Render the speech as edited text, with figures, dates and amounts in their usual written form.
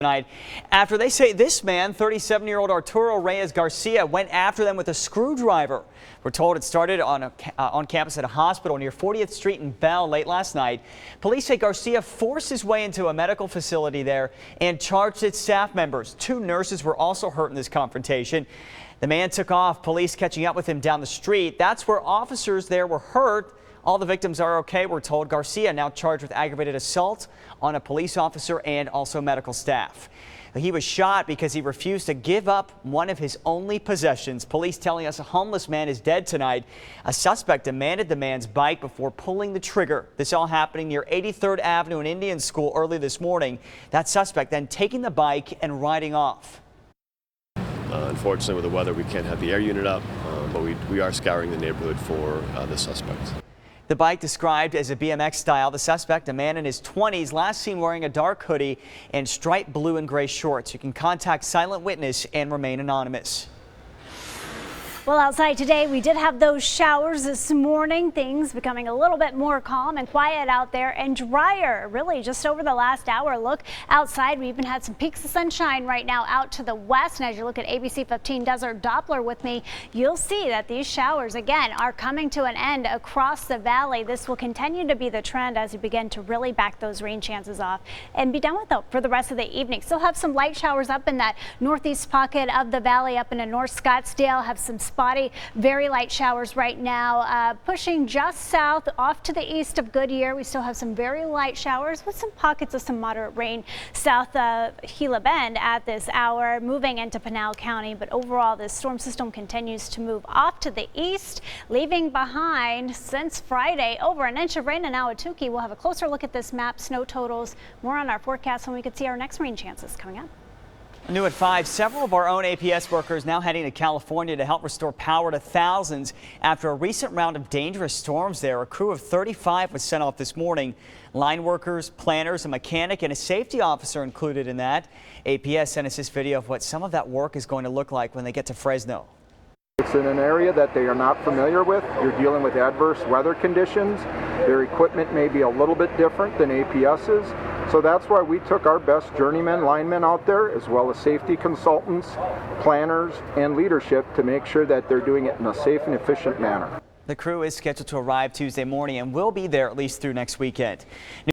Tonight after they say this man, 37-year-old Arturo Reyes Garcia, went after them with a screwdriver. We're told it started on campus at a hospital near 40th Street in Bell late last night. Police say Garcia forced his way into a medical facility there and charged its staff members. 2 nurses were also hurt in this confrontation. The man took off, police catching up with him down the street. That's where officers there were hurt. All the victims are okay, we're told. Garcia now charged with aggravated assault on a police officer and also medical staff. He was shot because he refused to give up one of his only possessions. Police telling us a homeless man is dead tonight. A suspect demanded the man's bike before pulling the trigger. This all happening near 83rd Avenue and Indian School early this morning. That suspect then taking the bike and riding off. Unfortunately, with the weather, we can't have the air unit up, but we are scouring the neighborhood for the suspect. The bike described as a BMX style. The suspect, a man in his 20s, last seen wearing a dark hoodie and striped blue and gray shorts. You can contact Silent Witness and remain anonymous. Well, outside today, we did have those showers this morning. Things becoming a little bit more calm and quiet out there and drier, really, just over the last hour. Look outside. We even had some peaks of sunshine right now out to the west. And as you look at ABC 15 Desert Doppler with me, you'll see that these showers, again, are coming to an end across the valley. This will continue to be the trend as we begin to really back those rain chances off and be done with them for the rest of the evening. Still have some light showers up in that northeast pocket of the valley up into North Scottsdale. Have some spotty, very light showers right now, pushing just south off to the east of Goodyear. We still have some very light showers with some pockets of some moderate rain south of Gila Bend at this hour, moving into Pinal County. But overall, this storm system continues to move off to the east, leaving behind since Friday over an inch of rain in Ahwatukee. We'll have a closer look at this map, snow totals, more on our forecast when we could see our next rain chances coming up. New at 5, several of our own APS workers now heading to California to help restore power to thousands after a recent round of dangerous storms there. A crew of 35 was sent off this morning. Line workers, planners, a mechanic, and a safety officer included in that. APS sent us this video of what some of that work is going to look like when they get to Fresno. It's in an area that they are not familiar with. You're dealing with adverse weather conditions. Their equipment may be a little bit different than APS's. So that's why we took our best journeymen, linemen out there, as well as safety consultants, planners, and leadership to make sure that they're doing it in a safe and efficient manner. The crew is scheduled to arrive Tuesday morning and will be there at least through next weekend.